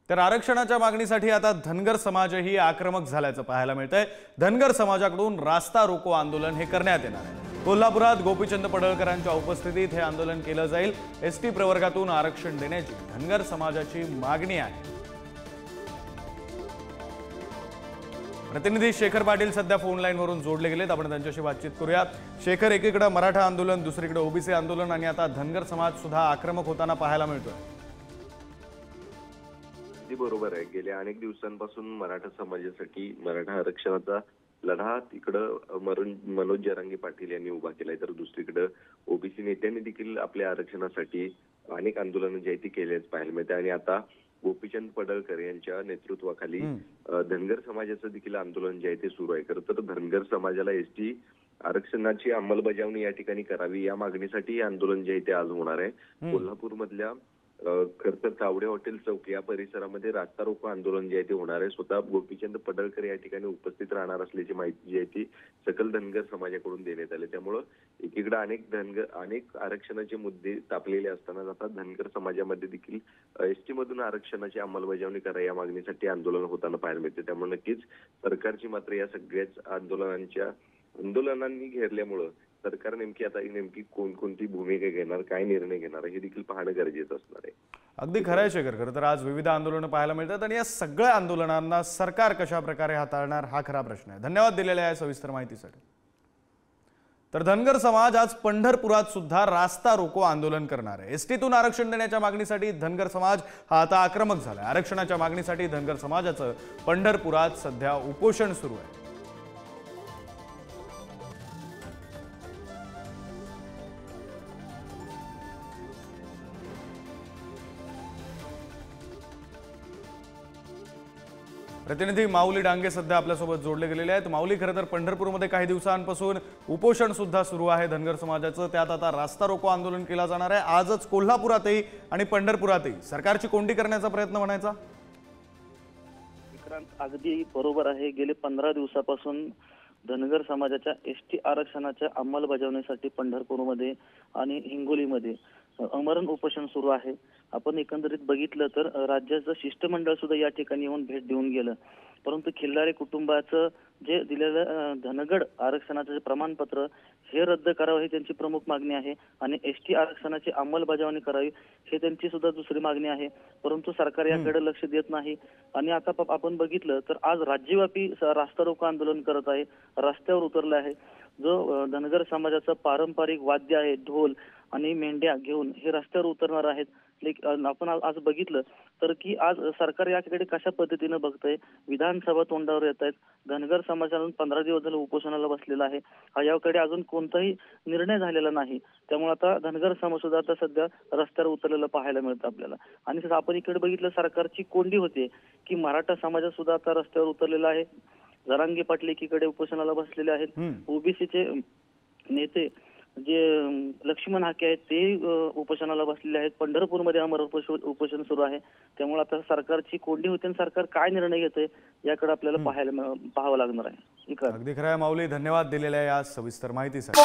तर आरक्षणाच्या मागणीसाठी आता धनगर समाजही आक्रमक झाल्याचं पाहायला मिळतंय। धनगर समाजाकडून रास्ता रोको आंदोलन हे करण्यात येणार आहे। कोल्हापुरात गोपीचंद पडळकरांच्या उपस्थितीत हे आंदोलन केलं जाईल। एसटी प्रवर्गातून आरक्षण देण्याची धनगर समाजाची मागणी आहे। प्रतिनिधी शेखर पाटील सध्या फोन लाईन वरून जोडले गेलेत, आपण त्यांच्याशी बातचीत करूया। शेखर, एकीकडे मराठा आंदोलन, दुसरीकडे ओबीसी आंदोलन आणि आता धनगर समाज सुद्धा आक्रमक होताना पाहायला मिळतोय। बरोबर आहे। गेल्या अनेक दिवसांपासून मराठा समाजासाठी मराठा आरक्षणाचा लढा तिकडं मनोज जरांगे पाटील यांनी उभा केलाय, तर दुसरीकडे ओबीसी नेत्यांनी देखील आपल्या आरक्षणासाठी अनेक आंदोलन जे ती केलेच पाहायला मिळते। आणि आता गोपीचंद पडळकर यांच्या नेतृत्वाखाली धनगर समाजाचं देखील आंदोलन जे आहे ते सुरू आहे। खरं तर धनगर समाजाला एसटी आरक्षणाची अंमलबजावणी या ठिकाणी करावी या मागणीसाठी हे आंदोलन जे आहे ते आज होणार आहे। कोल्हापूर मधल्या खरतर तावडे हॉटेल चौक या परिसरामध्ये रास्ता रोको आंदोलन जे आहे ते होणार आहे। स्वतः गोपीचंद पडळकर या ठिकाणी उपस्थित राहणार असल्याची माहिती जी आहे ती सकल धनगर समाजाकडून देण्यात आली। त्यामुळे एकीकडे अनेक आरक्षणाचे मुद्दे तापलेले असताना आता धनगर समाजामध्ये देखील एसटी मधून आरक्षणाची अंमलबजावणी करा या मागणीसाठी आंदोलन होताना पाहायला मिळते। त्यामुळे नक्कीच सरकारची मात्र या सगळ्याच आंदोलनांनी घेरल्यामुळे सरकार नेमकी कोणती भूमिका घेणार, काय निर्णय घेणार हे देखील पाहणं गरजेचं असणार आहे। अगदी खरं आहे शेखर। खरं तर आज विविध आंदोलनं पाहायला मिळतात आणि या सगळ्या आंदोलनांना सरकार कशा प्रकारे हाताळणार हा खरा प्रश्न आहे। धन्यवाद दिलेल्या आहे सविस्तर माहितीसाठी। तर धनगर समाज आज पंढरपुरात सुद्धा रास्ता रोको आंदोलन करणार आहे। एसटीतून आरक्षण देण्याच्या मागणीसाठी धनगर समाज हा आता आक्रमक झाला आहे। आरक्षणाच्या मागणीसाठी धनगर समाजाचं पंढरपुरात सध्या उपोषण सुरू आहे। प्रतिनिधी माऊली डांगे सध्या आपल्यासोबत जोडले गेलेले आहेत। माऊली, खरं तर पंढरपूरमध्ये काही दिवसांपासून उपोषण सुद्धा सुरू आहे धनगर समाजाचं, त्यात आता रास्ता रोको आंदोलन केला जाणार आहे। आजच कोल्हापुरातही आणि पंढरपुरातही सरकारची कोंडी करण्याचा प्रयत्न म्हणायचा। अगदी बरोबर आहे। गेले 15 दिवसापासून धनगर समाजाच्या एसटी आरक्षणाच्या अंमलबजावणीसाठी पंढरपूरमध्ये आणि हिंगोलीमध्ये आमरण उपोषण सुरू आहे। आपण एकंदरीत बघितलं तर राज्याचं शिष्टमंडळ सुद्धा या ठिकाणी येऊन भेट देऊन गेलं, परंतु खिल्लारे कुटुंबाचं जे दिलेलं धनगड आरक्षणाचं प्रमाणपत्र हे रद्द करावं ही त्यांची प्रमुख मागणी आहे आणि एसटी आरक्षणाची अंमलबजावणी करावी हे त्यांची सुद्धा दुसरी मागणी आहे। परंतु सरकार याकडे लक्ष देत नाही आणि आता आपण बघितलं तर आज राज्यव्यापी रास्ता रोको आंदोलन करत आहे, रस्त्यावर उतरले आहे। जो धनगर समाजाचा पारंपरिक वाद्य आहे ढोल आणि मेंढ्या घेऊन हे रस्त्यावर उतरणार आहेत। आपण आज बघितलं तर की आज सरकार याकडे कशा पद्धतीने बघतंय। विधानसभा तोंडावर येत आहेत। धनगर समाजाला 15 दिवस झाले उपोषणाला बसलेला आहे, याकडे अजून कोणताही निर्णय झालेला नाही। त्यामुळे आता धनगर समाज सुद्धा आता सध्या रस्त्यावर उतरलेलं पाहायला मिळतं आपल्याला। आणि आपण इकडे बघितलं सरकारची कोंडी होते की मराठा समाज सुद्धा आता रस्त्यावर उतरलेला आहे। जरांगे पाटील एकीकडे उपोषणाला बसलेले आहेत। ओबीसीचे नेते जे लक्ष्मण हाके आहेत ते उपोषणाला बसलेले आहेत। पंढरपूरमध्ये आमरण उपोषण सुरू आहे। त्यामुळे आता सरकारची कोंडी होते आणि सरकार काय निर्णय घेते याकडे आपल्याला पाहावं लागणार आहे। अगदी खरं आहे माऊली, धन्यवाद दिलेल्या या सविस्तर माहितीसाठी।